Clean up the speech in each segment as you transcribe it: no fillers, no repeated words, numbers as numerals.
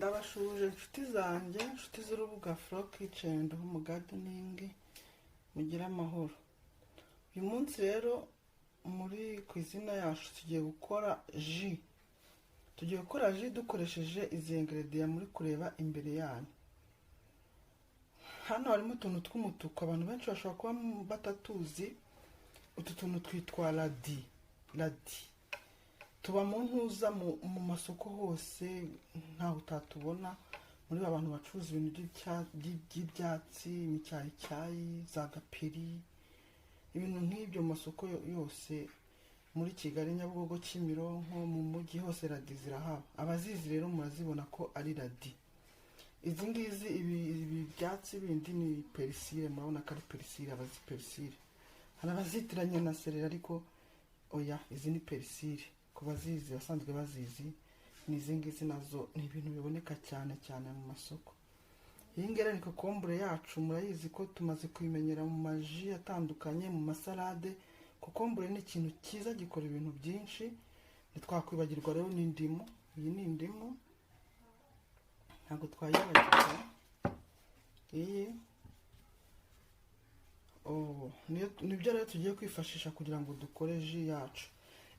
ndabashuje inshuti zanjye, inshuti z'urubuga Flow Kitchen mu gardening, mugira amahoro. Uyu munsi rero muri kwizina yacu tugiye gukora ji dukoresheje izi ingredients muri kureba imbere yanyu. Hano harimo utuntu tw'umutuku abantu benshi bashobora kuba batatuzi. Utu tuntu twitwa radi. Tuba mu ntuza mu masoko hose, ntaho utatubona muri abantu bacuruza ibintu by'ibyatsi, imicyayi, za gaperi, ibintu nk'ibyo mu masoko yose muri Kigali, Nyabugogo, Kimironko, mu mujyi hose radi zirahaba. Abazizi rero murazibona ko ari radi. Izi ngizi ibi byatsi bindi ni perisile, murabona ko ari perisile, abazi perisile. Hari abazitiranya na sereri ariko oya, izi ni perisile. Kubazizi basanzwe bazizi, ni izi ngizi nazo ni ibintu biboneka cyane mu masoko. Iyi ngera ni kokombure yacu, murayizi ko tumaze kuyimenyera mu maji atandukanye, mu masalade. Kokombure ni ikintu cyiza, gikora ibintu byinshi. Ntitwakwibagirwa rero n'indimu. Iyi ni indimu, ntabwo twayibagirwa. Iyi nibyo rero tugiye kwifashisha kugira ngo dukore ji yacu.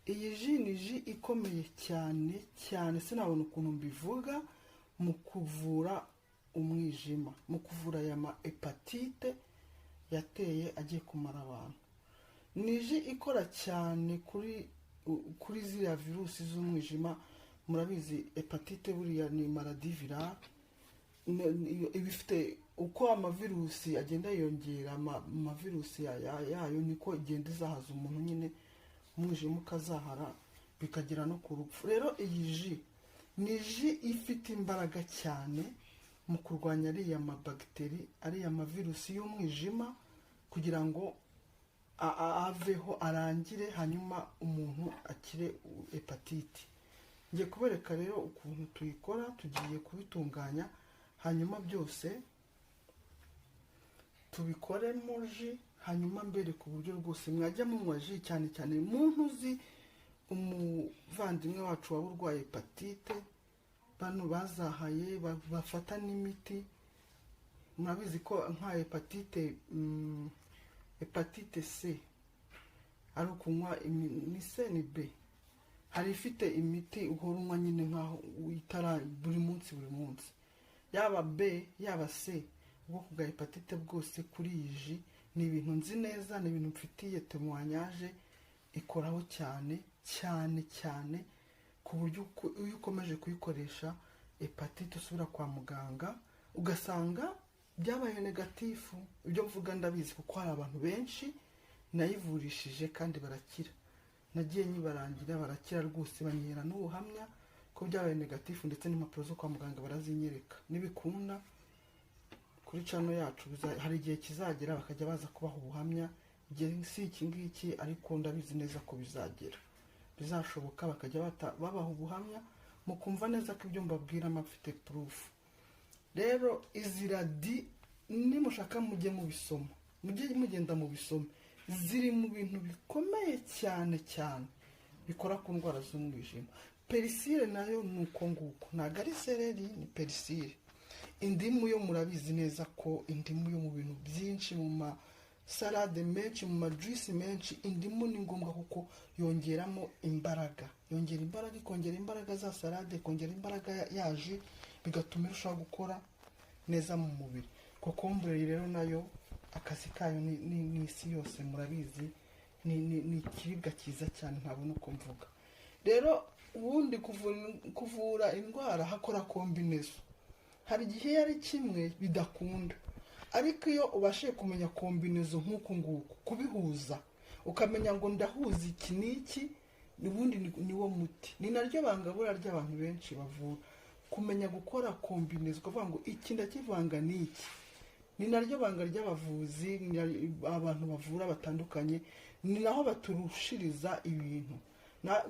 Iyi ji ni ji ikomeye cyane, sinabona ukuntu mbivuga, mu kuvura umwijima, mu kuvura aya ma hepatite yateye agiye kumara abantu. Ni ji ikora cyane kuri ziriya virusi z'umwijima. Murabizi hepatite buriya ni maladie virale, ibifite uko amavirusi agenda yiyongera, amavirusi yayo niko igenda izahaza umuntu, nyine umwijima ukazahara bikagera no ku rupfu. Rero iyi ji ni ji ifite imbaraga cyane mu kurwanya ariya mabagiteri, ariya mavirusi y'umwijima, kugira ngo aveho, arangire, hanyuma umuntu akire hepatite. Ngiye kubereka rero ukuntu tuyikora. Tugiye kubitunganya, hanyuma byose tubikoremo ji, hanyuma mbere ku buryo rwose mwajya munywa ji, cyane muntu uzi umuvandimwe wacu waba urwaye hepatite, bano bazahaye bafata n'imiti. Murabizi ko nka hepatite C ari ukunywa ni C ni B. Hari ifite imiti uhora unywa nyine nkaho itara buri munsi. Yaba B yaba C, ubwoko bwa hepatite bwose kuri iyi ji ni ibintu nzi neza, ni ibintu mfitiye témoignage, ikoraho cyane ku buryo iyo ukomeje kuyikoresha hepatite usubira kwa muganga ugasanga byabaye negatifu. Ibyo mvuga ndabizi kuko hari abantu benshi nayivurishije kandi barakira. Nagiye nyibarangira barakira rwose, banyera n'ubuhamya ko byabaye negatifu, ndetse n'impapuro zo kwa muganga barazinyereka. Nibikunda kuri channel yacu hari igihe kizagera bakajya baza kubaha ubuhamya. Igihe si iki ngiki ariko ndabizi neza ko bizashoboka, bakajya babaha ubuhamya mukumva neza ko ibyo mbabwira mafite proof. Rero izi radi nimushaka mujye mubisoma, mujye mugenda mubisoma. Ziri mu bintu bikomeye cyane bikora ku ndwara z'umwijima. Perisile nayo nuko nguko, ntago ari sereri, ni perisile. Indimu yo murabizi neza ko indimu yo mu bintu byinshi, mu masalade menshi, mu majuice menshi, indimu ni ngombwa kuko yongeramo imbaraga, ikongera imbaraga za salade, ikongera imbaraga yaje, bigatuma irushaho gukora neza mu mubiri. Kokombure rero nayo akazi kayo ni isi yose murabizi, ni ikiribwa cyiza cyane, ntabona uko mvuga. Rero ubundi kuvura indwara hakora kombinezo. Hari igihe ari kimwe bidakunda, ariko iyo ubashe kumenya kombinezo nk'uko nguko, kubihuza ukamenya ngo ndahuza iki n'iki, ubundi niwo muti. Ni naryo bangabura ry'abantu benshi bavura, kumenya gukora kombinezo, kuvuga ngo iki ndakivanga n'iki. Ni naryo banga ry'abavuzi, abantu bavura batandukanye, ni naho baturushiriza ibintu.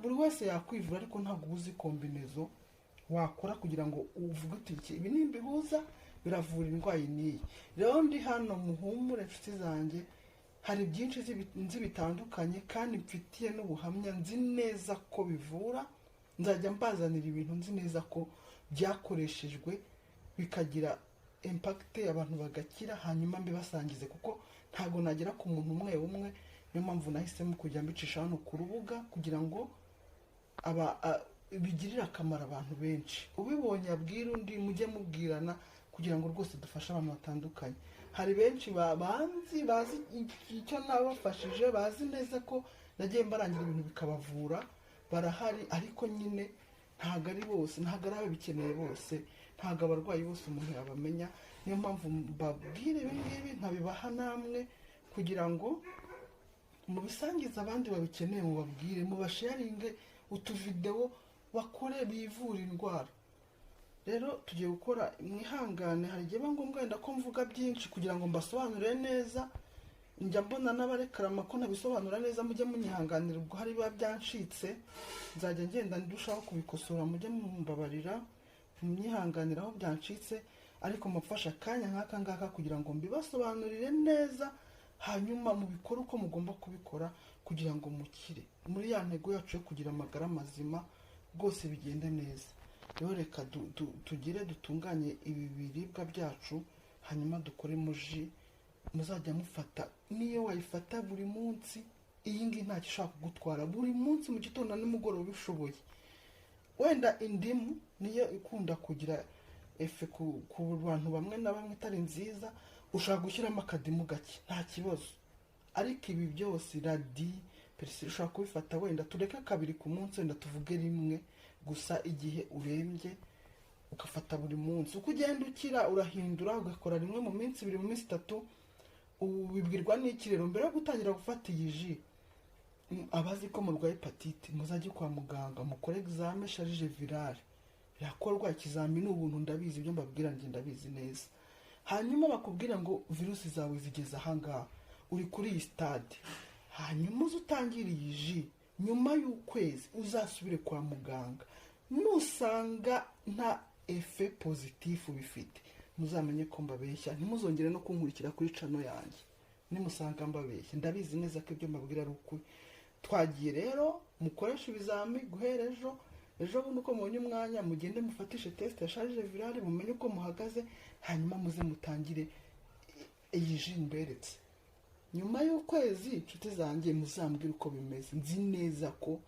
Buri wese yakwivura, ariko ntabwo uzi kombinezo wakora kugira ngo uvuge uti ibi nimbihuza biravura indwara niyi. Rero ndi hano muhumure inshuti zanjye, hari byinshi nzi bitandukanye kandi mfitiye n'ubuhamya, nzi neza ko bivura. Nzajya mbazanira ibintu nzi neza ko byakoreshejwe bikagira impakite, abantu bagakira, hanyuma mbibasangize kuko ntabwo nagera ku muntu umwe umwe. Niyo mpamvu nahisemo kujya mbicisha hano ku rubuga kugira ngo bigirire akamaro abantu benshi. Ubibonye abwira undi, mujye mubwirana kugira ngo rwose dufashe abantu batandukanye. Hari benshi bazi icyo nabafashije, bazi neza ko nagiye mbarangira ibintu bikabavura, barahari, ariko nyine ntabwo ari bose, ntabwo ari ababikeneye bose, ntabwo abarwayi bose umuntu yabamenya. Niyo mpamvu mbabwire ibi ngibi nkabibaha namwe kugira ngo mubisangize abandi babikeneye, mubabwire, mubasharinge utuvidewo bakore bivura indwara. Rero tugiye gukora, mwihangane, hari igihe biba ngombwa wenda ko mvuga byinshi kugira ngo mbasobanurire neza. Njya mbona n'abarekarama ko ntabisobanura neza, mujye munyihanganira ubwo hari biba byancitse, nzajya ngenda ndushaho kubikosora, mujye mumbabarira, munyihanganira aho byancitse, ariko mufasha akanya nk'aka ngaka kugira ngo mbibasobanurire neza, hanyuma mubikore uko mugomba kubikora kugira ngo mukire muri ya ntego yacu yo kugira amagara mazima, rwose bigende neza. Rero reka dutunganye ibi biribwa byacu, hanyuma dukoremo ji muzajya mufata. Niyo wayifata buri munsi, iyi ngiyi ntacyo ishaka kugutwara, buri munsi mu gitondo na nimugoroba ubishoboye. Wenda indimu niyo ikunda kugira efe ku bantu bamwe na bamwe itari nziza, ushaka gushyiramo akadimu gake nta kibazo, ariko ibi byose radi perisili ushaka kubifata, wenda tureke kabiri ku munsi, wenda tuvuge rimwe gusa. Igihe urembye ugafata buri munsi, uko ugenda ukira urahindura ugakora rimwe mu minsi ibiri, mu minsi itatu. Ubibwirwa n'iki rero? Mbere yo gutangira gufata iyi ji, abazi ko murwaye hepatite muzajye kwa muganga mukore examen charge virale, birakorwa. Ikizamini ubuntu ndabizi, ibyo mbabwira njye ndabizi neza. Hanyuma bakubwira ngo virusi zawe zigeze ahangaha, uri kuri iyi stade, hanyuma utangira iyi ji, nyuma y'ukwezi uzasubire kwa muganga. Nusanga nta efe pozitifu bifite, muzamenye ko mbabeshya, ntimuzongere no kunkurikira kuri channel yanjye. Nimusanga mbabeshya, ndabizi neza ko ibyo mbabwira ari ukuri. Twagiye rero mukoresha ibizami guhera ejo bundi uko mubonye umwanya mugende mufatishe test ya charge virale, mumenye uko muhagaze, hanyuma muze mutangire iyi ji mberetse. Nyuma y'ukwezi inshuti zanjye muzambwira uko bimeze, nzi neza ko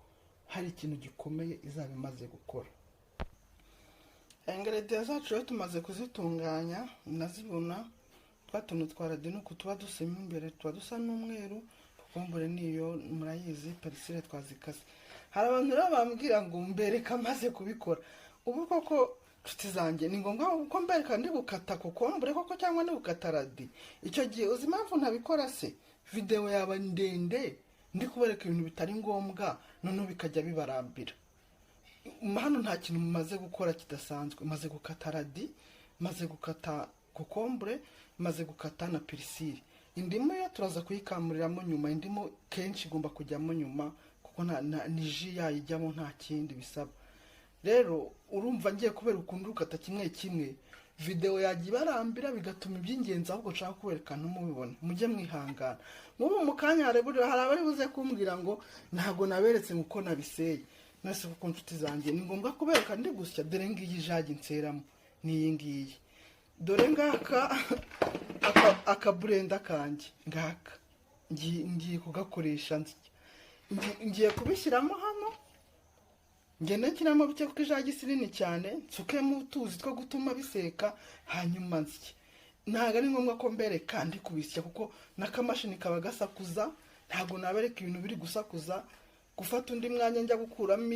hari ikintu gikomeye izaba imaze gukora. Ingredients zacu rero tumaze kuzitunganya, nazibona twa tuntu twa radinuku tuba dusema imbere, tuba dusa n'umweru. Kokombure niyo murayizi, perisile twazikase. Hari abantu rero bambwira ngo mbereka amaze kubikora. Ubu koko nshuti zanjye ni ngombwa ko mbereka ndi gukata kokombure koko cyangwa ndi gukata radi? Icyo gihe uzi impamvu ntabikora se? Video yaba ndende ndi kubereka ibintu bitari ngombwa, noneho bikajya bibarambira. Hano nta kintu mumaze gukora kidasanzwe. Maze gukata radi, maze gukata kokombure, maze gukata na perisile. Indimu yo turaza kuyikamuriramo nyuma. Indimu kenshi igomba kujyamo nyuma kuko ni ji yayijyamo, nta kindi bisaba. Rero urumva ngiye kubera ukuntu ukata kimwe kimwe, video yagiye barambira, bigatuma iby'ingenzi ahubwo nshaka kubereka ntumubibone. Mujye mwihangana. Mubu mukanya hari abari buze kumbwira ngo ntago naberetse uko nabiseye. Nase kuko nshuti zanjye ni ngombwa kubereka ndi gusya. Dore ngiyi jagi nseramo niyi ngiyi, dore ngaka akaburenda kanjye ngaka ngiye kugakoresha. Ngiye kubishyiramo hano, ngende nshyiramo bike kuko ijagi si nini cyane, nsukemo utuzi two gutuma biseka, hanyuma nsye. Ntabwo ari ngombwa ko mbereka ndi kubisya kuko n'akamashini kaba gasakuza, ntabwo nabereka ibintu biri gusakuza. Gufata undi mwanya njya gukuramo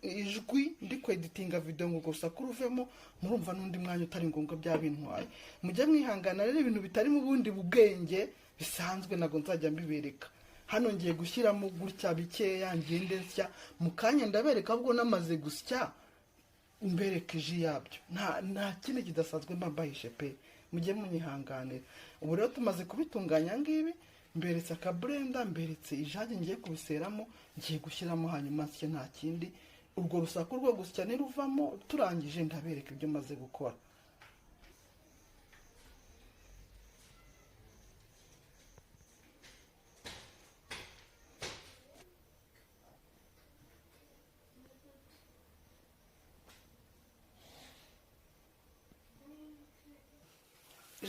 ijwi ndi kweditinga video ngo gusa kuruvemo, murumva n'undi mwanya utari ngombwa bya bintwaye. Mujye mwihangana rero, ibintu bitari mu bundi bubwenge bisanzwe nago nzajya mbibereka. Hano ngiye gushyiramo gutya bikeya, ngende nsya mu kanya ndabereka. Ubwo namaze gusya mbereka iji yabyo, nta kindi kidasanzwe mbabahishe pe. Mujye munyihanganira. Ubu rero tumaze kubitunganya ngibi, mberetse akaburenda, mberetse ijagi ngiye kubiseramo, ngiye gushyiramo, hanyuma nsye nta kindi. Urwo rusaku rwo gusya niruvamo, turangije ndabereka ibyo maze gukora.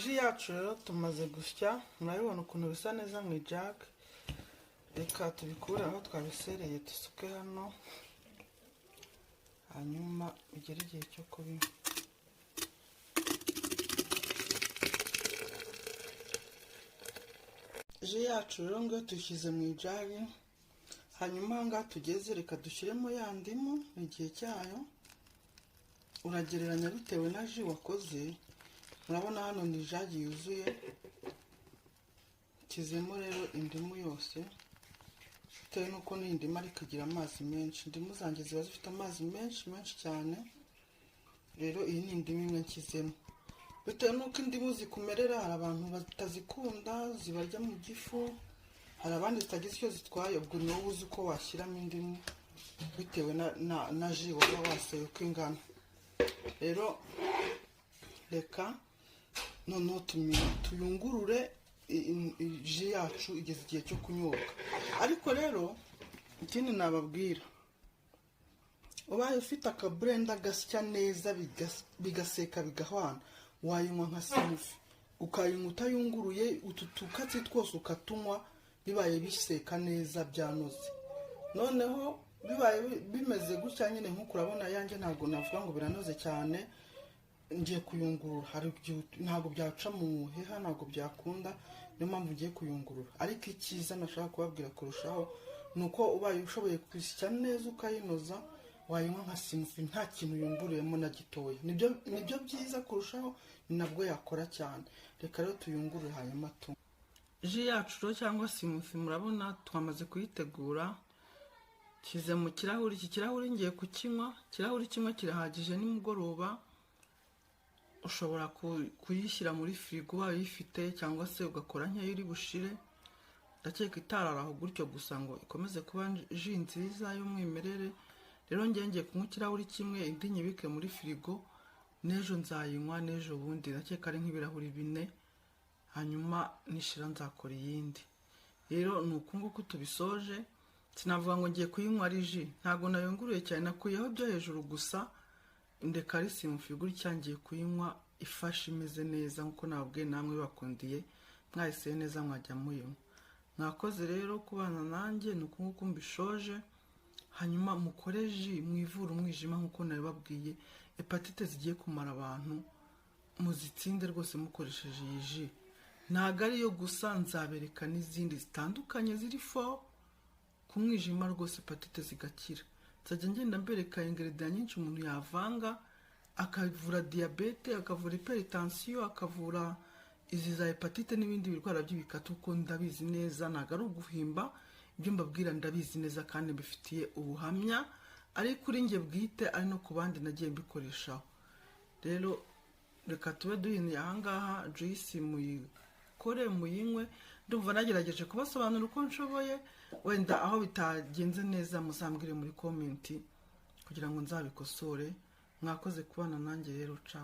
ji yacu rero tumaze gusya, murabibona ukuntu bisa neza mu ijage. Reka tubikure aho twabisereye dusuke hano, hanyuma bigere igihe cyo kubinywa. Ji yacu rero ngo tuyishyize mu ijage, hanyuma ahangaha tugeze reka dushyiremo ya ndimu igihe cyayo. Uragereranya bitewe na ji wakoze. Murabona hano ni ijage yuzuye, kizemo rero indimu yose bitewe nuko n'iyi ndimu ariko igira amazi menshi. Indimu zanjye ziba zifite amazi menshi cyane, rero iyi ni indimu imwe nkizemo. Bitewe nuko indimu zikumerera, hari abantu batazikunda zibarya mu gifu, hari abandi zitagize icyo zitwaye. Ubwo ni wowe uzi uko washyiramo indimu bitewe na ji waba waseye uko ingana. Rero reka noneho tuyungurure ji yacu igeze igihe cyo kunyobwa. Ariko rero ikindi nababwira, ubaye ufite akaburenda gasya neza bigaseka bigahwana, wayinywa nka simufi, ukayinywa utayunguruye. Utu tukatsi twose ukatunywa bibaye biseka neza byanoze. Noneho bibaye bimeze gutya nyine nk'uko urabona yanjye, ntabwo navuga ngo biranoze cyane. Ngiye kuyungurura, hari ntabwo byaca mu heha, ntabwo byakunda, niyo mpamvu ngiye kuyungurura. Ariko icyiza nashaka kubabwira kurushaho ni uko ubaye ushoboye kwisya neza ukayinoza, wayinywa nka simufi nta kintu yunguruyemo na gitoya. Nibyo byiza kurushaho, ni nabwo yakora cyane. Reka rero tuyungurure hanyuma tunywe ji yacu rero cyangwa simufi. Murabona twamaze kuyitegura, kize mu kirahuri. Iki kirahuri ngiye kukinywa, ikirahuri kimwe kirahagije nimugoroba. Ushobora kuyishyira muri firigo ubaye uyifite, cyangwa se ugakora nkeya iri bushire. Ndakeka itararaho gutyo gusa ngo ikomeze kuba ji nziza y'umwimerere. Rero ngiye kunywa ikirahuri kimwe, indi nyibike muri firigo, n'ejo nzayinywa, n'ejo bundi. Ndakeka ari nk'ibirahuri 4, hanyuma nishira nzakora iyindi. Rero ni uku nguku tubisoje. Sinavuga ngo ngiye kuyinywa ari ji, ntabwo nayunguruye cyane, nakuyeho ibyo hejuru gusa. Ndeka ari simufi gutya ngiye kuyinywa ifashe imeze neza nk'uko nababwiye, namwe bakundiye mwayiseye neza mwajya muyinywa. Mwakoze rero kubana nanjye, ni uku nguku mbishoje. Hanyuma mukore ji, mwivura umwijima nk'uko nabibabwiye. Hepatite zigiye kumara abantu, muzitsinde rwose mukoresheje iyi ji. Ntabwo ariyo gusa, nzabereka n'izindi zitandukanye ziri fo ku mwijima rwose hepatite zigakira. Nzajya ngenda mbereka ingredient nyinshi umuntu yavanga, akavura diabete, akavura hypertension, akavura izi za hepatite n'ibindi birwara by'ibikatu, kuko ndabizi neza, ntabwo ari uguhimba. Ibyo mbabwira ndabizi neza kandi mbifitiye ubuhamya, ari kuri njye bwite, ari no ku bandi nagiye mbikoreshaho. Rero reka tube duhiniye ahangaha. Juice muyikore muyinywe. Ndumva nagerageje kubasobanura uko nshoboye. Wenda aho bitagenze neza muzambwire muri komenti kugira ngo nzabikosore. Mwakoze kubana nanjye rero, ciao.